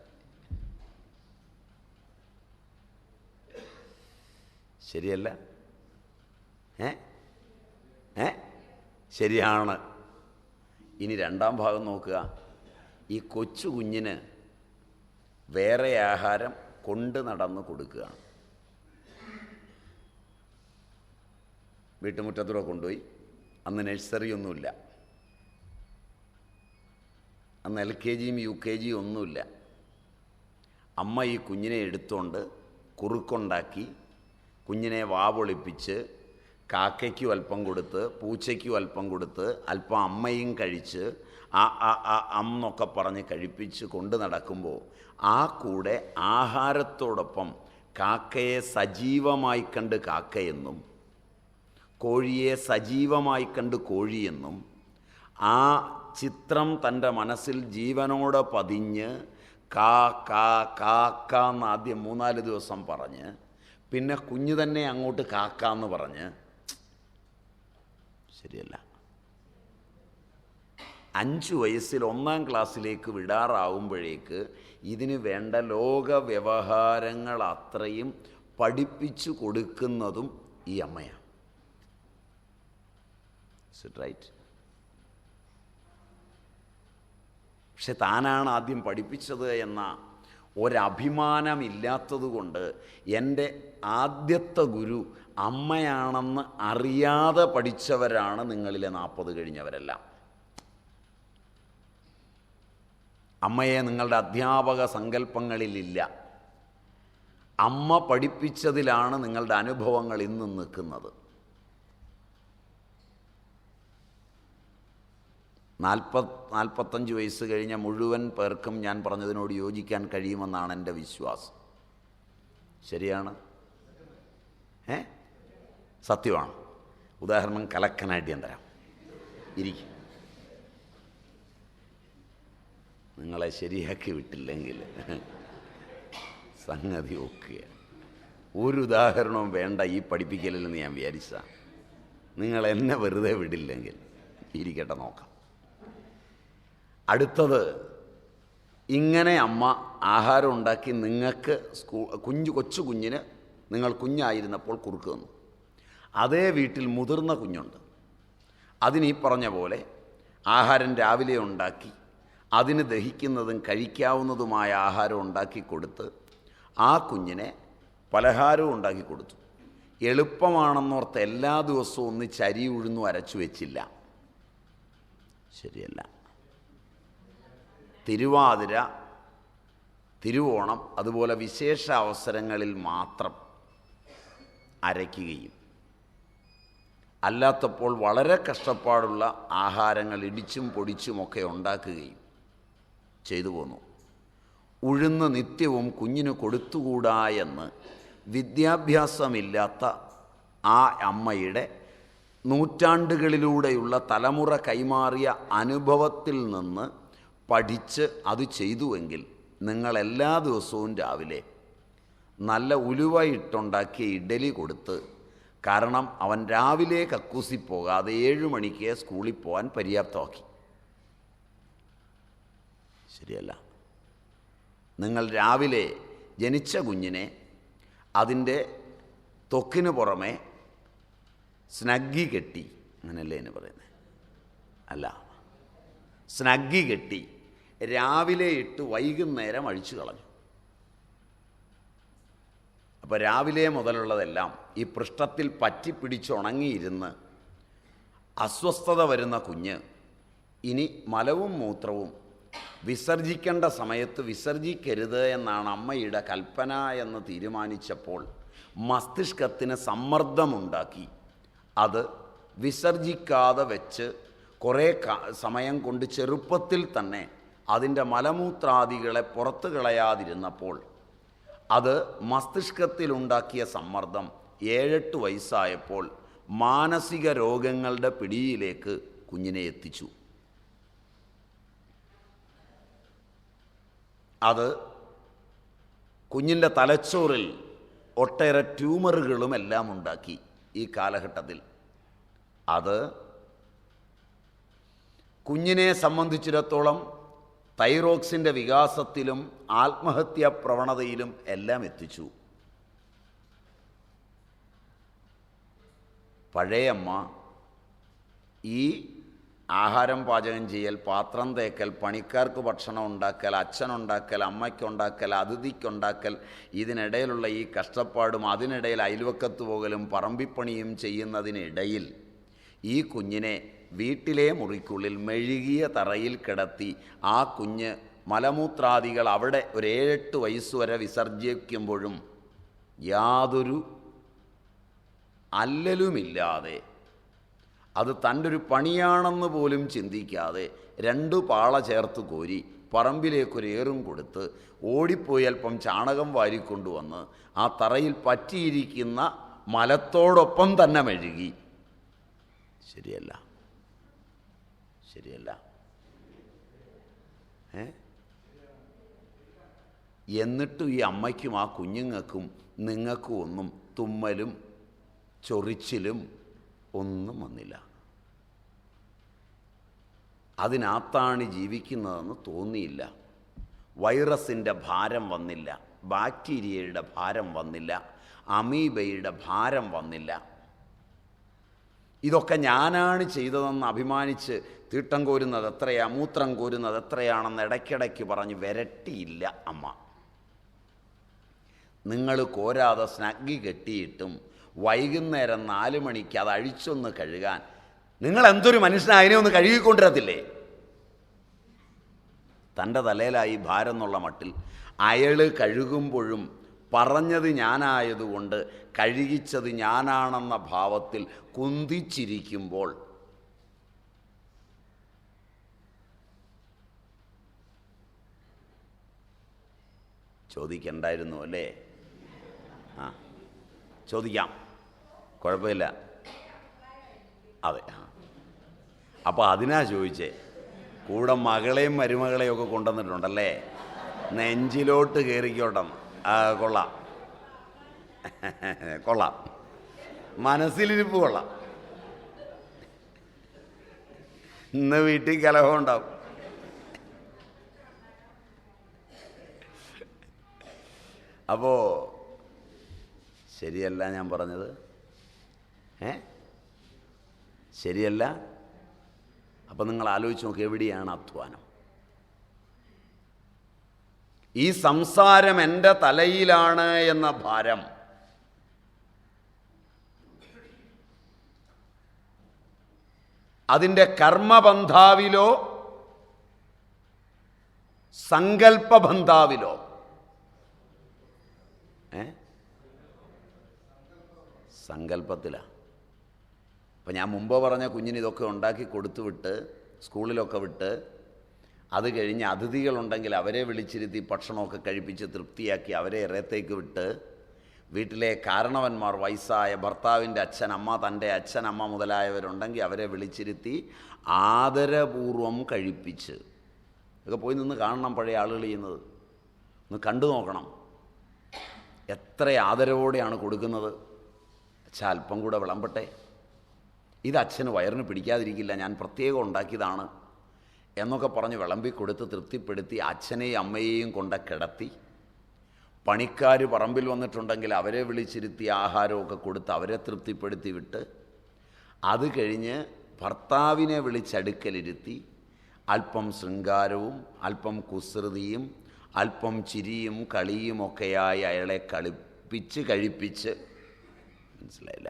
ശരിയല്ല? ശരിയാണ്. ഇനി രണ്ടാം ഭാഗം നോക്കുക. ഈ കൊച്ചു കുഞ്ഞിന് വേറെ ആഹാരം കൊണ്ട് നടന്ന് കൊടുക്കുകയാണ്. വീട്ടുമുറ്റത്തൂടെ കൊണ്ടുപോയി, അന്ന് നഴ്സറി ഒന്നുമില്ല, അന്ന് LKG UKG ഒന്നുമില്ല. അമ്മ ഈ കുഞ്ഞിനെ എടുത്തുകൊണ്ട് കുറുക്കുണ്ടാക്കി കുഞ്ഞിനെ വാവൊളിപ്പിച്ച് കാക്കയ്ക്കും അല്പം കൊടുത്ത് പൂച്ചയ്ക്കും അല്പം കൊടുത്ത് അല്പം അമ്മയും കഴിച്ച് എന്നൊക്കെ പറഞ്ഞ് കഴിപ്പിച്ച് കൊണ്ട് നടക്കുമ്പോൾ ആ കൂടെ ആഹാരത്തോടൊപ്പം കാക്കയെ സജീവമായി കണ്ട് കാക്കയെന്നും കോഴിയെ സജീവമായി കണ്ട് കോഴിയെന്നും ആ ചിത്രം തൻ്റെ മനസ്സിൽ ജീവനോടെ പതിഞ്ഞ് കാ കാ കാക്ക എന്ന് ആദ്യം 3-4 ദിവസം പറഞ്ഞ് പിന്നെ കുഞ്ഞ് തന്നെ അങ്ങോട്ട് കാക്കാന്ന് പറഞ്ഞ് ശരിയല്ല. 5 വയസ്സിൽ 1-ാം ക്ലാസ്സിലേക്ക് വിടാറാവുമ്പോഴേക്ക് ഇതിന് വേണ്ട ലോക വ്യവഹാരങ്ങൾ അത്രയും പഠിപ്പിച്ചു കൊടുക്കുന്നതും ഈ അമ്മയാണ്. റൈറ്റ്? പക്ഷെ താനാണ് ആദ്യം പഠിപ്പിച്ചത് എന്ന ഒരഭിമാനമില്ലാത്തതുകൊണ്ട് എൻ്റെ ആദ്യത്തെ ഗുരു അമ്മയാണെന്ന് അറിയാതെ പഠിച്ചവരാണ് നിങ്ങളിലെ 40 കഴിഞ്ഞവരെല്ലാം. അമ്മയെ നിങ്ങളുടെ അധ്യാപക സങ്കല്പങ്ങളിലില്ല. അമ്മ പഠിപ്പിച്ചതിലാണ് നിങ്ങളുടെ അനുഭവങ്ങൾ ഇന്നും നിൽക്കുന്നത്. 40-45 വയസ്സ് കഴിഞ്ഞ മുഴുവൻ പേർക്കും ഞാൻ പറഞ്ഞതിനോട് യോജിക്കാൻ കഴിയുമെന്നാണ് എൻ്റെ വിശ്വാസം. ശരിയാണ്? സത്യമാണ്. ഉദാഹരണം കലക്കനായിട്ട് ഞാൻ തരാം. ഇരിക്കും. നിങ്ങളെ ശരിയാക്കി വിട്ടില്ലെങ്കിൽ സംഗതി ഒക്കെ. ഒരു ഉദാഹരണവും വേണ്ട ഈ പഠിപ്പിക്കലെന്ന് ഞാൻ വിചാരിച്ച. നിങ്ങൾ എന്നെ വെറുതെ വിടില്ലെങ്കിൽ ഇരിക്കട്ടെ, നോക്കാം. അടുത്തത്, ഇങ്ങനെ അമ്മ ആഹാരം ഉണ്ടാക്കി നിങ്ങൾക്ക് കൊച്ചു കുഞ്ഞിന് നിങ്ങൾ കുഞ്ഞായിരുന്നപ്പോൾ കുറുക്ക് തന്നു. അതേ വീട്ടിൽ മുതിർന്ന കുഞ്ഞുണ്ട്. അതിന് ഈ പറഞ്ഞ പോലെ ആഹാരം രാവിലെ ഉണ്ടാക്കി അതിന് ദഹിക്കുന്നതും കഴിക്കാവുന്നതുമായ ആഹാരം ഉണ്ടാക്കി കൊടുത്ത് ആ കുഞ്ഞിനെ പലഹാരവും ഉണ്ടാക്കി കൊടുത്തു. എളുപ്പമാണെന്നോർത്ത് എല്ലാ ദിവസവും ഒന്നിച്ച് അരി ഉഴുന്നും അരച്ചു വെച്ചില്ല. ശരിയല്ല. തിരുവാതിര, തിരുവോണം അതുപോലെ വിശേഷ അവസരങ്ങളിൽ മാത്രം അരയ്ക്കുകയും അല്ലാത്തപ്പോൾ വളരെ കഷ്ടപ്പാടുള്ള ആഹാരങ്ങൾ ഇടിച്ചും പൊടിച്ചുമൊക്കെ ഉണ്ടാക്കുകയും ചെയ്തു പോന്നു. ഉഴുന്ന് നിത്യവും കുഞ്ഞിന് കൊടുത്തുകൂടാ എന്ന് വിദ്യാഭ്യാസമില്ലാത്ത ആ അമ്മയുടെ നൂറ്റാണ്ടുകളിലൂടെയുള്ള തലമുറ കൈമാറിയ അനുഭവത്തിൽ നിന്ന് പഠിച്ച് അത് ചെയ്തുവെങ്കിൽ നിങ്ങൾ എല്ലാ ദിവസവും രാവിലെ നല്ല ഉലുവ ഇട്ടുണ്ടാക്കിയ ഇഡ്ഡലി കൊടുത്ത്, കാരണം അവൻ രാവിലെ കക്കൂസി പോകാതെ 7 മണിക്ക് സ്കൂളിൽ പോകാൻ പര്യാപ്തമാക്കി. ശരിയല്ല? നിങ്ങൾ രാവിലെ ജനിച്ച കുഞ്ഞിനെ അതിൻ്റെ ത്വക്കിന് പുറമെ സ്നഗ്ഗി കെട്ടി, അങ്ങനെയല്ലേ എന്ന് പറയുന്നത്? അല്ല, സ്നഗ്ഗി കെട്ടി രാവിലെ ഇട്ട് വൈകുന്നേരം അഴിച്ചു കളഞ്ഞു. അപ്പോൾ രാവിലെ മുതലുള്ളതെല്ലാം ഈ പൃഷ്ഠത്തിൽ പറ്റിപ്പിടിച്ചുണങ്ങിയിരുന്ന് അസ്വസ്ഥത വരുന്ന കുഞ്ഞ് ഇനി മലവും മൂത്രവും വിസർജിക്കേണ്ട സമയത്ത് വിസർജിക്കരുത് എന്നാണ് അമ്മയുടെ കൽപ്പന എന്ന് തീരുമാനിച്ചപ്പോൾ മസ്തിഷ്കത്തിന് സമ്മർദ്ദമുണ്ടാക്കി അത് വിസർജിക്കാതെ വെച്ച് കുറേ സമയം കൊണ്ട് ചെറുപ്പത്തിൽ തന്നെ അതിൻ്റെ മലമൂത്രാദികളെ പുറത്തു കളയാതിരുന്നപ്പോൾ അത് മസ്തിഷ്കത്തിലുണ്ടാക്കിയ സമ്മർദ്ദം 7-8 വയസ്സായപ്പോൾ മാനസിക രോഗങ്ങളുടെ പിടിയിലേക്ക് കുഞ്ഞിനെ എത്തിച്ചു. അത് കുഞ്ഞിൻ്റെ തലച്ചോറിൽ ഒട്ടേറെ ട്യൂമറുകളും എല്ലാം ഉണ്ടാക്കി. ഈ കാലഘട്ടത്തിൽ അത് കുഞ്ഞിനെ സംബന്ധിച്ചിടത്തോളം തൈറോക്സിൻ്റെ വികാസത്തിലും ആത്മഹത്യാ പ്രവണതയിലും എല്ലാം എത്തിച്ചു. പഴയമ്മ ഈ ആഹാരം പാചകം ചെയ്യൽ, പാത്രം തേക്കൽ, പണിക്കാർക്ക് ഭക്ഷണം ഉണ്ടാക്കൽ, അച്ഛനുണ്ടാക്കൽ, അമ്മയ്ക്കുണ്ടാക്കൽ, അതിഥിക്കുണ്ടാക്കൽ, ഇതിനിടയിലുള്ള ഈ കഷ്ടപ്പാടും അതിനിടയിൽ അയൽവക്കത്ത് പോകലും പറമ്പിപ്പണിയും ചെയ്യുന്നതിനിടയിൽ ഈ കുഞ്ഞിനെ വീട്ടിലെ മുറിക്കുള്ളിൽ മെഴുകിയ തറയിൽ കിടത്തി ആ കുഞ്ഞ് മലമൂത്രാദികൾ അവിടെ ഒരു 7-8 വയസ്സുവരെ വിസർജിക്കുമ്പോഴും യാതൊരു അല്ലലുമില്ലാതെ, അത് തൻ്റെ ഒരു പണിയാണെന്ന് പോലും ചിന്തിക്കാതെ 2 പാള ചേർത്ത് കോരി പറമ്പിലേക്കൊരേറും കൊടുത്ത് ഓടിപ്പോയി അല്പം ചാണകം വാരിക്കൊണ്ടുവന്ന് ആ തറയിൽ പറ്റിയിരിക്കുന്ന മലത്തോടൊപ്പം തന്നെ മെഴുകി. ശരിയല്ല, ശരിയല്ല. എന്നിട്ടും ഈ അമ്മയ്ക്കും ആ കുഞ്ഞുങ്ങൾക്കും നിങ്ങൾക്കും ഒന്നും തുമ്മലും ചൊറിച്ചിലും ഒന്നും വന്നില്ല. അതിനകത്താണ് ജീവിക്കുന്നതെന്ന് തോന്നിയില്ല. വൈറസിൻ്റെ ഭാരം വന്നില്ല, ബാക്ടീരിയയുടെ ഭാരം വന്നില്ല, അമീബയുടെ ഭാരം വന്നില്ല. ഇതൊക്കെ ഞാനാണ് ചെയ്തതെന്ന് അഭിമാനിച്ച് തീട്ടം കോരുന്നത് എത്രയാ, മൂത്രം കോരുന്നത് എത്രയാണെന്ന് ഇടയ്ക്കിടയ്ക്ക് പറഞ്ഞ് വിരട്ടിയില്ല അമ്മ. നിങ്ങൾ കോരാതെ സ്നഗ്ഗി കെട്ടിയിട്ടും വൈകുന്നേരം 4 മണിക്ക് അത് അഴിച്ചൊന്ന് കഴുകാൻ നിങ്ങൾ എന്തൊരു മനുഷ്യനെ അതിനെ ഒന്ന് കഴുകിക്കൊണ്ടിരത്തില്ലേ? തൻ്റെ തലയിലായി ഭാരം എന്നുള്ള മട്ടിൽ അയാൾ കഴുകുമ്പോഴും പറഞ്ഞത് ഞാനായതുകൊണ്ട് കഴുകിച്ചത് ഞാനാണെന്ന ഭാവത്തിൽ കുന്തിച്ചിരിക്കുമ്പോൾ ചോദിക്കണ്ടായിരുന്നു അല്ലേ? ആ, ചോദിക്കാം, കുഴപ്പമില്ല. അതെ, അപ്പോൾ അതിനാ ചോദിച്ചേ. കൂടെ മകളെയും മരുമകളെയും ഒക്കെ കൊണ്ടുവന്നിട്ടുണ്ടല്ലേ, നെഞ്ചിലോട്ട് കയറിക്കോട്ടെന്ന്. കൊള്ളാം, കൊള്ളാം, മനസ്സിലിരിപ്പ് കൊള്ളാം. ഇന്ന് വീട്ടിൽ കലഹം ഉണ്ടാവും. അപ്പോൾ ശരിയല്ല ഞാൻ പറഞ്ഞത്, ശരിയല്ല. അപ്പം നിങ്ങൾ ആലോചിച്ച് നോക്ക്, എവിടെയാണ് അധ്വാനം? ഈ സംസാരം എൻ്റെ തലയിലാണ് എന്ന ഭാരം അതിൻ്റെ കർമ്മബന്ധാവിലോ സങ്കല്പബന്ധാവിലോ? സങ്കല്പത്തിലാണ്. അപ്പം ഞാൻ മുമ്പ് പറഞ്ഞ കുഞ്ഞിന് ഇതൊക്കെ ഉണ്ടാക്കി കൊടുത്തു വിട്ട് സ്കൂളിലൊക്കെ വിട്ട് അത് കഴിഞ്ഞ് അതിഥികളുണ്ടെങ്കിൽ അവരെ വിളിച്ചിരുത്തി ഭക്ഷണമൊക്കെ കഴിപ്പിച്ച് തൃപ്തിയാക്കി അവരെ ഇറയത്തേക്ക് വിട്ട് വീട്ടിലെ കാരണവന്മാർ, വയസ്സായ ഭർത്താവിൻ്റെ അച്ഛൻ, അമ്മ, തൻ്റെ അച്ഛൻ, അമ്മ മുതലായവരുണ്ടെങ്കിൽ അവരെ വിളിച്ചിരുത്തി ആദരപൂർവം കഴിപ്പിച്ച് ഒക്കെ പോയി നിന്ന് കാണണം. പഴയ ആളുകൾ ചെയ്യുന്നത് ഒന്ന് കണ്ടു നോക്കണം. എത്ര ആദരവോടെയാണ് കൊടുക്കുന്നത്. അച്ഛാ അല്പം കൂടെ വിളമ്പട്ടെ, ഇത് അച്ഛന് വയറിന് പിടിക്കാതിരിക്കില്ല, ഞാൻ പ്രത്യേകം ഉണ്ടാക്കിയതാണ് എന്നൊക്കെ പറഞ്ഞ് വിളമ്പിക്കൊടുത്ത് തൃപ്തിപ്പെടുത്തി അച്ഛനെയും അമ്മയെയും കൊണ്ട് കിടത്തി, പണിക്കാർ പറമ്പിൽ വന്നിട്ടുണ്ടെങ്കിൽ അവരെ വിളിച്ചിരുത്തി ആഹാരമൊക്കെ കൊടുത്ത് അവരെ തൃപ്തിപ്പെടുത്തി വിട്ട് അത് കഴിഞ്ഞ് ഭർത്താവിനെ വിളിച്ചടുക്കലിരുത്തി അല്പം ശൃംഗാരവും അല്പം കുസൃതിയും അല്പം ചിരിയും കളിയുമൊക്കെയായി അയാളെ കളിപ്പിച്ച് കഴിപ്പിച്ച്. മനസ്സിലായില്ല?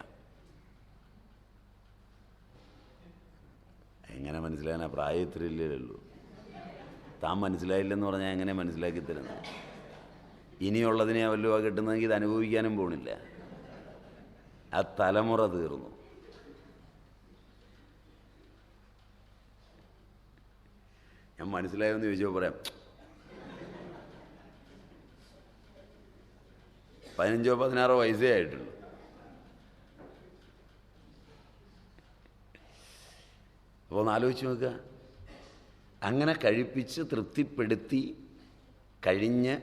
എങ്ങനെ മനസ്സിലാകാനാ? പ്രായത്തിലില്ലല്ലോ. താൻ മനസ്സിലായില്ലെന്ന് പറഞ്ഞാൽ എങ്ങനെ മനസ്സിലാക്കി തരുന്നത്? ഇനിയുള്ളതിനെ വല്ലതും കിട്ടുന്നതെങ്കിൽ ഇത് അനുഭവിക്കാനും പോണില്ല. ആ തലമുറ തീർന്നു. ഞാൻ മനസ്സിലായെന്ന് ചോദിച്ചപ്പോൾ പറയാം 15-16 വയസ്സേ ആയിട്ടുള്ളൂ. അപ്പോൾ ഒന്ന് ആലോചിച്ച് നോക്കുക. അങ്ങനെ കഴിപ്പിച്ച് തൃപ്തിപ്പെടുത്തി കഴിഞ്ഞ്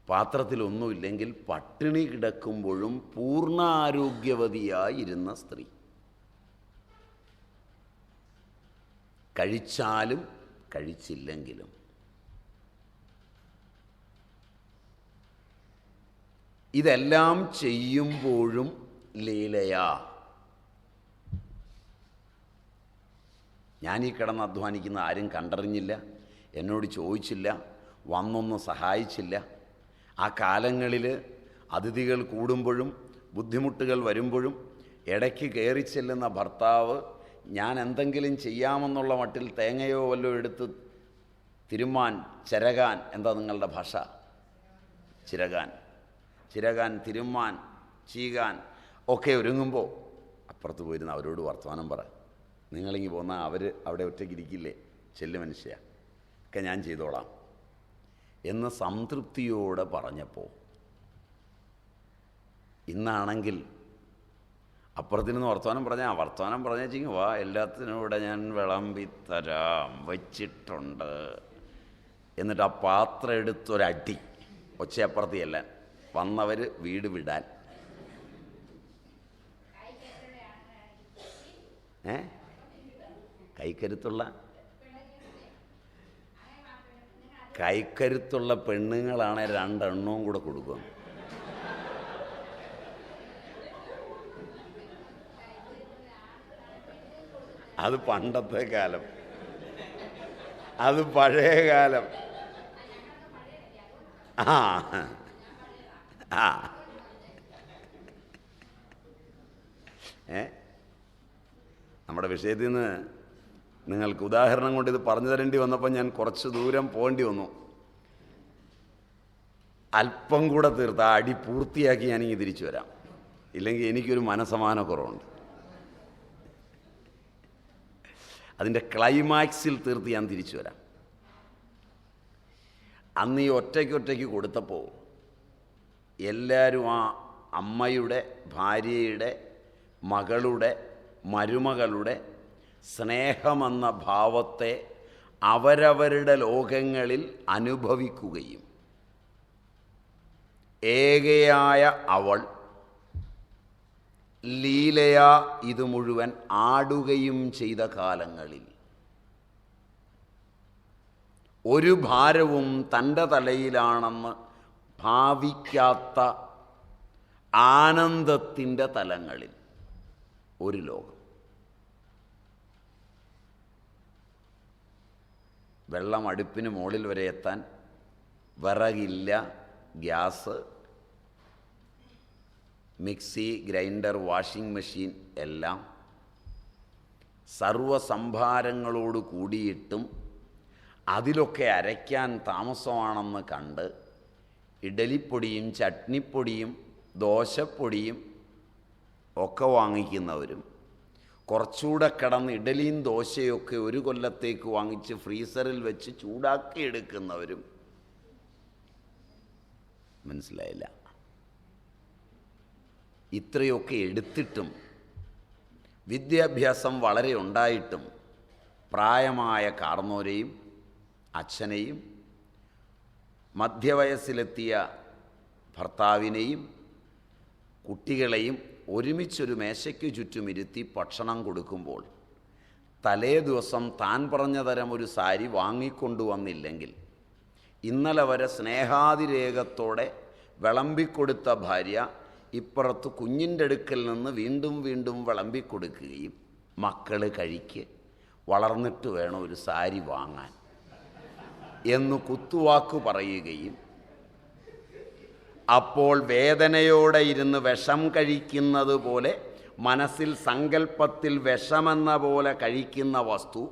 പാത്രത്തിലൊന്നുമില്ലെങ്കിൽ പട്ടിണി കിടക്കുമ്പോഴും പൂർണ്ണ ആരോഗ്യവതിയായിരുന്ന സ്ത്രീ, കഴിച്ചാലും കഴിച്ചില്ലെങ്കിലും. ഇതെല്ലാം ചെയ്യുമ്പോഴും ലീലയാ. ഞാനീ കിടന്ന് അധ്വാനിക്കുന്ന ആരും കണ്ടറിഞ്ഞില്ല, എന്നോട് ചോദിച്ചില്ല, വന്നൊന്നും സഹായിച്ചില്ല. ആ കാലങ്ങളിൽ അതിഥികൾ കൂടുമ്പോഴും ബുദ്ധിമുട്ടുകൾ വരുമ്പോഴും ഇടയ്ക്ക് കയറി ചെല്ലുന്ന ഭർത്താവ് ഞാൻ എന്തെങ്കിലും ചെയ്യാമെന്നുള്ള മട്ടിൽ തേങ്ങയോ വല്ലതും എടുത്ത് തിരുമ്മാൻ, ചിരകാൻ, എന്താ നിങ്ങളുടെ ഭാഷ? ചിരകാൻ, തിരുമ്മാൻ, ചീകാൻ ഒക്കെ ഒരുങ്ങുമ്പോൾ അപ്പുറത്ത് പോയിരുന്ന അവരോട് വർത്തമാനം പറ. നിങ്ങളിങ്ങി പോന്നാൽ അവർ അവിടെ ഒറ്റയ്ക്ക് ഇരിക്കില്ലേ? ചെല്ലു മനുഷ്യ, ഒക്കെ ഞാൻ ചെയ്തോളാം എന്ന് സംതൃപ്തിയോടെ പറഞ്ഞപ്പോൾ, ഇന്നാണെങ്കിൽ അപ്പുറത്തിരുന്ന് വർത്തമാനം പറഞ്ഞേച്ചിങ്ങ് വാ, എല്ലാത്തിനും ഇവിടെ ഞാൻ വിളമ്പിത്തരാം, വച്ചിട്ടുണ്ട്. എന്നിട്ട് ആ പാത്രം എടുത്തൊരടി, ഒച്ചയപ്പുറത്ത് ചെല്ലാൻ, വന്നവർ വീട് വിടാൻ. കൈക്കരുത്തുള്ള പെണ്ണുങ്ങളാണ് 2 എണ്ണവും കൂടെ കൊടുക്കും. അത് പണ്ടത്തെ കാലം, അത് പഴയ കാലം. നമ്മുടെ വിഷയത്തിൽ നിന്ന് നിങ്ങൾക്ക് ഉദാഹരണം കൊണ്ട് ഇത് പറഞ്ഞു തരേണ്ടി വന്നപ്പോൾ ഞാൻ കുറച്ച് ദൂരം പോകേണ്ടി വന്നു. അല്പം കൂടെ തീർത്ത് ആ അടി പൂർത്തിയാക്കി ഞാനിങ്ങ് തിരിച്ചു വരാം, ഇല്ലെങ്കിൽ എനിക്കൊരു മനസമാനക്കുറവുണ്ട്. അതിൻ്റെ ക്ലൈമാക്സിൽ തീർത്ത് ഞാൻ തിരിച്ചു വരാം. അന്ന് ഈ ഒറ്റയ്ക്ക് കൊടുത്തപ്പോൾ എല്ലാവരും ആ അമ്മയുടെ, ഭാര്യയുടെ, മകളുടെ, മരുമകളുടെ സ്നേഹമെന്ന ഭാവത്തെ അവരവരുടെ ലോകങ്ങളിൽ അനുഭവിക്കുകയും ഏകയായ അവൾ ലീലയാ ഇത് മുഴുവൻ ആടുകയും ചെയ്ത കാലങ്ങളിൽ ഒരു ഭാരവും തൻ്റെ തലയിലാണെന്ന് ഭാവിക്കാത്ത ആനന്ദത്തിൻ്റെ തലങ്ങളിൽ ഒരു ലോകം. വെള്ളം അടുപ്പിന് മുകളിൽ വരെ എത്താൻ വിറകില്ല, gas, mixie, grinder, washing machine എല്ലാം സർവസംഭാരങ്ങളോട് കൂടിയിട്ടും അതിലൊക്കെ അരയ്ക്കാൻ താമസമാണെന്ന് കണ്ട് ഇഡലിപ്പൊടിയും ചട്നിപ്പൊടിയും ദോശപ്പൊടിയും ഒക്കെ വാങ്ങിക്കുന്നവരും കുറച്ചുകൂടെ കിടന്ന് ഇഡലിയും ദോശയൊക്കെ ഒരു കൊല്ലത്തേക്ക് വാങ്ങിച്ച് ഫ്രീസറിൽ വെച്ച് ചൂടാക്കി എടുക്കുന്നവരും. മനസ്സിലായില്ല? ഇത്രയൊക്കെ എടുത്തിട്ടും വിദ്യാഭ്യാസം വളരെ ഉണ്ടായിട്ടും പ്രായമായ കാർന്നോരെയും അച്ഛനെയും മധ്യവയസ്സിലെത്തിയ ഭർത്താവിനെയും കുട്ടികളെയും ഒരുമിച്ചൊരു മേശയ്ക്ക് ചുറ്റുമിരുത്തി ഭക്ഷണം കൊടുക്കുമ്പോൾ തലേ ദിവസം താൻ പറഞ്ഞ തരം ഒരു സാരി വാങ്ങിക്കൊണ്ടുവന്നില്ലെങ്കിൽ ഇന്നലെ വരെ സ്നേഹാതിരേകത്തോടെ വിളമ്പിക്കൊടുത്ത ഭാര്യ ഇപ്പുറത്ത് കുഞ്ഞിൻ്റെ അടുക്കൽ നിന്ന് വീണ്ടും വീണ്ടും വിളമ്പിക്കൊടുക്കുകയും മക്കൾ കഴിക്ക്, വളർന്നിട്ട് വേണം ഒരു സാരി വാങ്ങാൻ എന്ന് കുത്തുവാക്ക് പറയുകയും അപ്പോൾ വേദനയോടെ ഇരുന്ന് വിഷം കഴിക്കുന്നത് പോലെ മനസ്സിൽ സങ്കല്പത്തിൽ വിഷമെന്ന പോലെ കഴിക്കുന്ന വസ്തു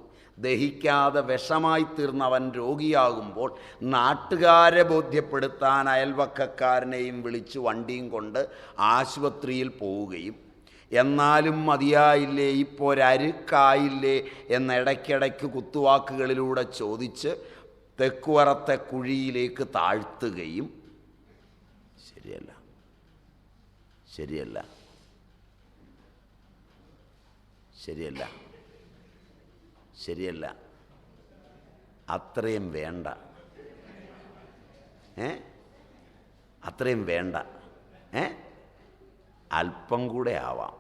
ദഹിക്കാതെ വിഷമായി തീർന്നവൻ രോഗിയാകുമ്പോൾ നാട്ടുകാരെ ബോധ്യപ്പെടുത്താൻ അയൽവക്കക്കാരനെയും വിളിച്ച് വണ്ടിയും കൊണ്ട് ആശുപത്രിയിൽ പോവുകയും എന്നാലും മതിയായില്ലേ, ഇപ്പോൾ ഒരരുക്കായില്ലേ എന്നിടയ്ക്കിടയ്ക്ക് കുത്തുവാക്കുകളിലൂടെ ചോദിച്ച് തെക്കുവറത്തെ കുഴിയിലേക്ക് താഴ്ത്തുകയും ശരിയല്ല. അത്രയും വേണ്ട, അത്രയും വേണ്ട, അല്പം കൂടെ ആവാം.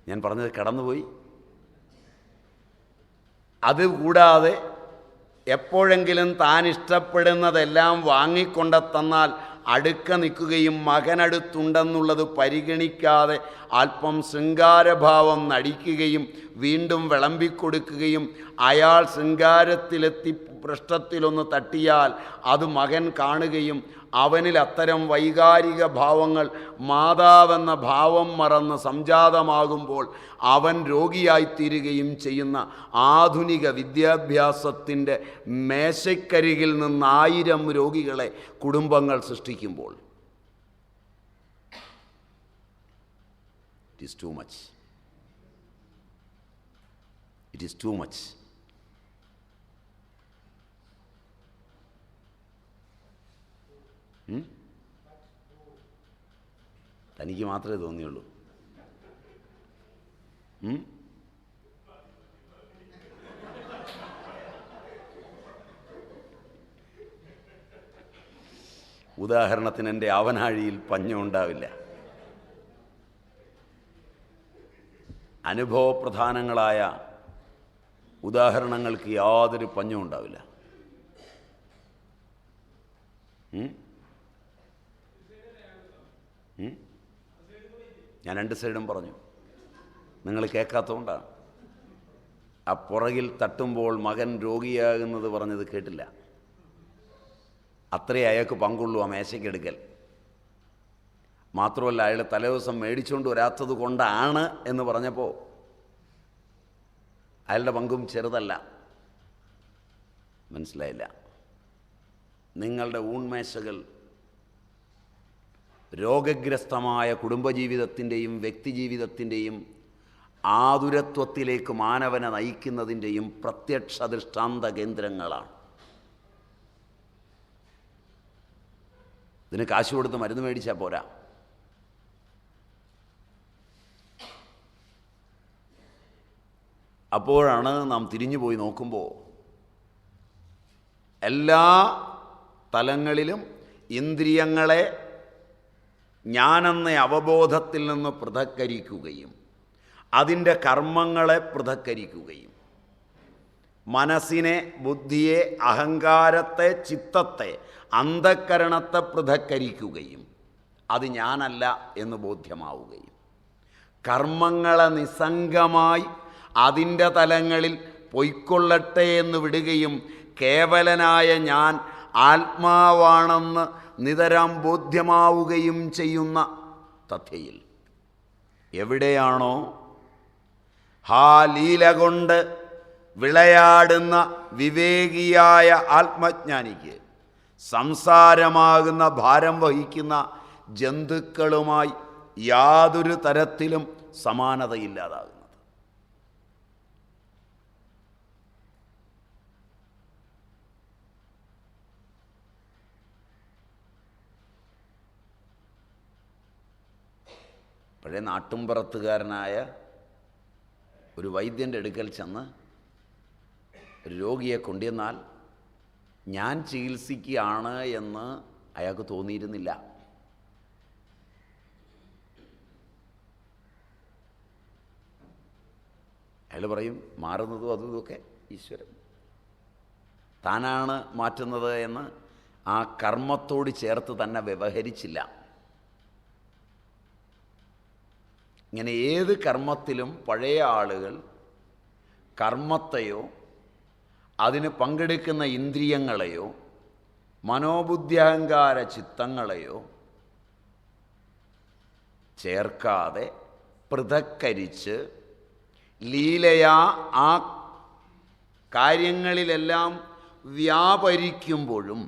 ഞാൻ പറഞ്ഞത് കടന്നുപോയി. അതുകൂടാതെ എപ്പോഴെങ്കിലും താൻ ഇഷ്ടപ്പെടുന്നതെല്ലാം വാങ്ങിക്കൊണ്ട തന്നാൽ അടുക്ക നിൽക്കുകയും മകനടുത്തുണ്ടെന്നുള്ളത് പരിഗണിക്കാതെ അല്പം ശൃംഗാരഭാവം നടിക്കുകയും വീണ്ടും വിളമ്പിക്കൊടുക്കുകയും അയാൾ ശൃംഗാരത്തിലെത്തി പൃഷ്ഠത്തിലൊന്ന് തട്ടിയാൽ അത് മകൻ കാണുകയും അവനിൽ അത്തരം വൈകാരിക ഭാവങ്ങൾ മാതാവെന്ന ഭാവം മറന്ന് സംജാതമാകുമ്പോൾ അവൻ രോഗിയായിത്തീരുകയും ചെയ്യുന്ന ആധുനിക വിദ്യാഭ്യാസത്തിൻ്റെ മേശക്കരികിൽ നിന്ന് 1000 രോഗികളെ കുടുംബങ്ങൾ സൃഷ്ടിക്കുമ്പോൾ it is too much. It is too much. തനിക്ക് മാത്രമേ തോന്നിയുള്ളൂ. ഉദാഹരണത്തിന് എൻ്റെ അവനാഴിയിൽ പഞ്ഞമുണ്ടാവില്ല. അനുഭവപ്രധാനങ്ങളായ ഉദാഹരണങ്ങൾക്ക് യാതൊരു പഞ്ഞവും ഉണ്ടാവില്ല. ഞാൻ 2 സൈഡും പറഞ്ഞു, നിങ്ങൾ കേൾക്കാത്തതുകൊണ്ടാണ്. ആ പുറകിൽ തട്ടുമ്പോൾ മകൻ രോഗിയാകുന്നത് പറഞ്ഞത് കേട്ടില്ല. അത്രേ അയാൾക്ക് പങ്കുള്ളൂ ആ മേശയ്ക്കെടുക്കൽ. മാത്രമല്ല, അയാൾ തലേദിവസം മേടിച്ചുകൊണ്ട് വരാത്തത് കൊണ്ടാണ് എന്ന് പറഞ്ഞപ്പോൾ അയാളുടെ പങ്കും ചെറുതല്ല. മനസ്സിലായില്ല? നിങ്ങളുടെ ഊൺമേശകൾ രോഗഗ്രസ്തമായ കുടുംബജീവിതത്തിൻ്റെയും വ്യക്തിജീവിതത്തിൻ്റെയും ആതുരത്വത്തിലേക്ക് മാനവനെ നയിക്കുന്നതിൻ്റെയും പ്രത്യക്ഷ ദൃഷ്ടാന്ത കേന്ദ്രങ്ങളാണ്. ഇതിന് കാശ് കൊടുത്ത് മരുന്ന് മേടിച്ചാൽ പോരാ. അപ്പോഴാണ് നാം തിരിഞ്ഞു പോയി നോക്കുമ്പോൾ എല്ലാ തലങ്ങളിലും ഇന്ദ്രിയങ്ങളെ ഞാനെന്ന അവബോധത്തിൽ നിന്ന് പൃഥക്കരിക്കുകയും അതിൻ്റെ കർമ്മങ്ങളെ പൃഥക്കരിക്കുകയും മനസ്സിനെ, ബുദ്ധിയെ, അഹങ്കാരത്തെ, ചിത്തത്തെ, അന്ധക്കരണത്തെ പൃഥക്കരിക്കുകയും അത് ഞാനല്ല എന്ന് ബോധ്യമാവുകയും കർമ്മങ്ങളെ നിസ്സംഗമായി അതിൻ്റെ തലങ്ങളിൽ പൊയ്ക്കൊള്ളട്ടെ എന്ന് വിടുകയും കേവലനായ ഞാൻ ആത്മാവാണെന്ന് നിതരാം ബോധ്യമാവുകയും ചെയ്യുന്ന തഥ്യയിൽ എവിടെയാണോ ലീല കൊണ്ട് വിളയാടുന്ന വിവേകിയായ ആത്മജ്ഞാനിക്ക് സംസാരമാകുന്ന ഭാരം വഹിക്കുന്ന ജന്തുക്കളുമായി യാതൊരു തരത്തിലും സമാനതയില്ലാതാകുന്നത്. പഴയ നാട്ടുംപുറത്തുകാരനായ ഒരു വൈദ്യൻ്റെ അടുക്കൽ ചെന്ന് ഒരു രോഗിയെ കൊണ്ടുവന്നാൽ ഞാൻ ചികിത്സിക്കുകയാണ് എന്ന് അയാൾക്ക് തോന്നിയിരുന്നില്ല. അയാൾ പറയും, മാറുന്നതും അതും ഇതൊക്കെ ഈശ്വരൻ, താനാണ് മാറ്റുന്നത് എന്ന് ആ കർമ്മത്തോട് ചേർത്ത് തന്നെ വ്യവഹരിച്ചില്ല. ഇങ്ങനെ ഏത് കർമ്മത്തിലും പഴയ ആളുകൾ കർമ്മത്തെയോ അതിന് പങ്കെടുക്കുന്ന ഇന്ദ്രിയങ്ങളെയോ മനോബുദ്ധ്യഹങ്കാര ചിത്തങ്ങളെയോ ചേർക്കാതെ പൃഥക്കരിച്ച് ലീലയാ ആ കാര്യങ്ങളിലെല്ലാം വ്യാപരിക്കുമ്പോഴും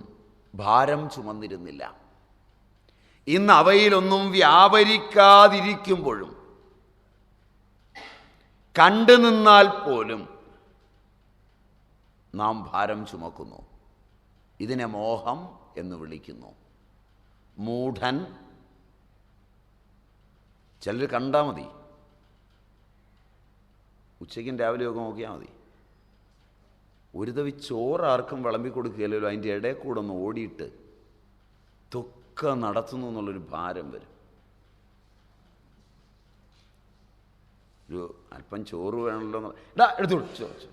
ഭാരം ചുമന്നിരുന്നില്ല. ഇന്ന് അവയിലൊന്നും വ്യാപരിക്കാതിരിക്കുമ്പോഴും കണ്ടു നിന്നാൽ പോലും നാം ഭാരം ചുമക്കുന്നു. ഇതിനെ മോഹം എന്ന് വിളിക്കുന്നു. മൂഢൻ. ചിലർ കണ്ടാൽ മതി, ഉച്ചയ്ക്കും രാവിലെയൊക്കെ നോക്കിയാൽ മതി, ഒരു തവി ചോറ് ആർക്കും വിളമ്പി കൊടുക്കുകയല്ലോ, അതിൻ്റെ ഇടയിൽ കൂടെ ഒന്ന് ഓടിയിട്ട് തൊക്കെ നടത്തുന്നു എന്നുള്ളൊരു ഭാരം വരും. ഒരു അല്പം ചോറ് വേണമല്ലോ എന്ന് എടുത്തോളൂ, ചോറ്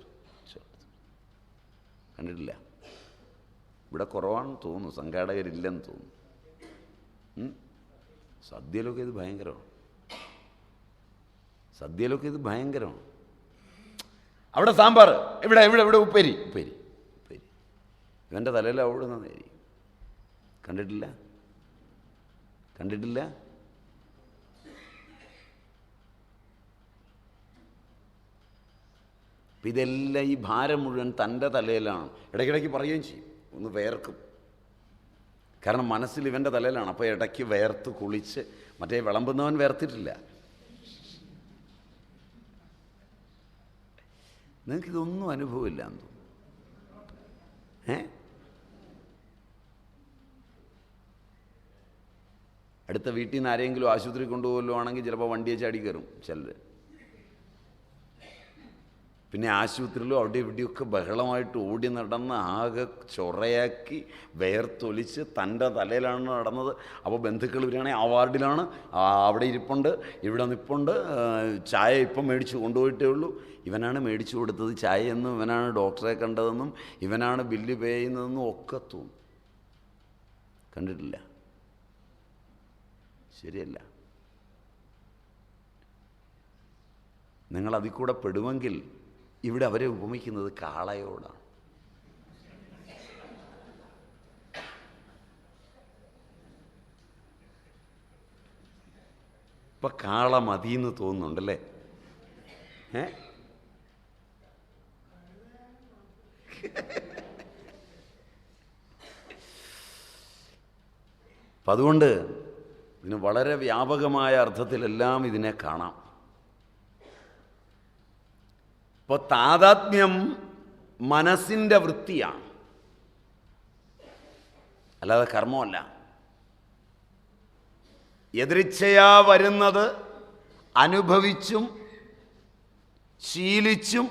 കണ്ടിട്ടില്ല. ഇവിടെ കുറവാണെന്ന് തോന്നുന്നു, സംഘാടകരില്ലെന്ന് തോന്നുന്നു. സദ്യയിലൊക്കെ ഇത് ഭയങ്കരമാണ്. സദ്യയിലൊക്കെ ഇത് ഭയങ്കരമാണ്. അവിടെ സാമ്പാർ, ഇവിടെ ഇവിടെ ഇവിടെ ഉപ്പേരി ഉപ്പേരി ഉപ്പേരി, ഇവൻ്റെ തലയിൽ അവിടെ നിന്നായിരിക്കും. കണ്ടിട്ടില്ല? കണ്ടിട്ടില്ല? ഇതെല്ലാം ഈ ഭാരം മുഴുവൻ തൻ്റെ തലയിലാണ്. ഇടയ്ക്കിടയ്ക്ക് പറയുകയും ചെയ്യും, ഒന്ന് വേർക്കും. കാരണം മനസ്സിൽ ഇവൻ്റെ തലയിലാണ്. അപ്പോൾ ഇടയ്ക്ക് വേർത്ത് കുളിച്ച്, മറ്റേ വിളമ്പുന്നവൻ വേർത്തിട്ടില്ല. നിങ്ങൾക്കിതൊന്നും അനുഭവമില്ല എന്ന് തോന്നുന്നു. അടുത്ത വീട്ടിൽ നിന്ന് ആരെങ്കിലും ആശുപത്രി കൊണ്ടുപോകല്ലോ ആണെങ്കിൽ ചിലപ്പോൾ വണ്ടിയെ ചാടി കയറും ചിലർ. പിന്നെ ആശുപത്രിയിലും അവിടെ ഇവിടെയൊക്കെ ബഹളമായിട്ട് ഓടി നടന്ന് ആകെ ചൊറയാക്കി വേർത്തൊലിച്ച് തൻ്റെ തലയിലാണ് നടന്നത്. അപ്പോൾ ബന്ധുക്കൾ വരികയാണെങ്കിൽ ആ വാർഡിലാണ്, അവിടെ ഇരിപ്പുണ്ട്, ഇവിടെ നിൽപ്പുണ്ട്, ചായ ഇപ്പം മേടിച്ച് കൊണ്ടുപോയിട്ടേ ഉള്ളൂ, ഇവനാണ് മേടിച്ചു കൊടുത്തത് ചായയെന്നും, ഇവനാണ് ഡോക്ടറെ കണ്ടതെന്നും, ഇവനാണ് ബില്ല് പേ ചെയ്യുന്നതെന്നും ഒക്കെ തോന്നും. കണ്ടിട്ടില്ല? ശരിയല്ല. നിങ്ങളതിൽ കൂടെ പെടുമെങ്കിൽ ഇവിടെ അവരെ ഉപമിക്കുന്നത് കാളയോടാണ്. ഇപ്പം കാള മതിയെന്ന് തോന്നുന്നുണ്ടല്ലേ? അപ്പം അതുകൊണ്ട് ഇതിന് വളരെ വ്യാപകമായ അർത്ഥത്തിലെല്ലാം ഇതിനെ കാണാം. ഇപ്പോൾ താദാത്മ്യം മനസ്സിൻ്റെ വൃത്തിയാണ്, അല്ലാതെ കർമ്മമല്ല. എദൃച്ഛയാ വരുന്നത് അനുഭവിച്ചും ശീലിച്ചും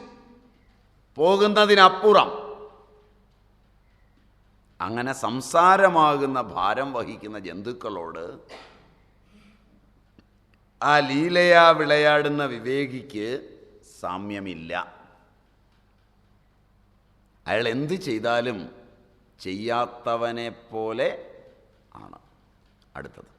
പോകുന്നതിനപ്പുറം അങ്ങനെ സംസാരമാകുന്ന ഭാരം വഹിക്കുന്ന ജന്തുക്കളോട് ആ ലീലയാ വിളയാടുന്ന വിവേകിക്ക് സാമ്യമില്ല. അയാൾ എന്ത് ചെയ്താലും ചെയ്യാത്തവനെ പോലെ ആണ്. അടുത്തത്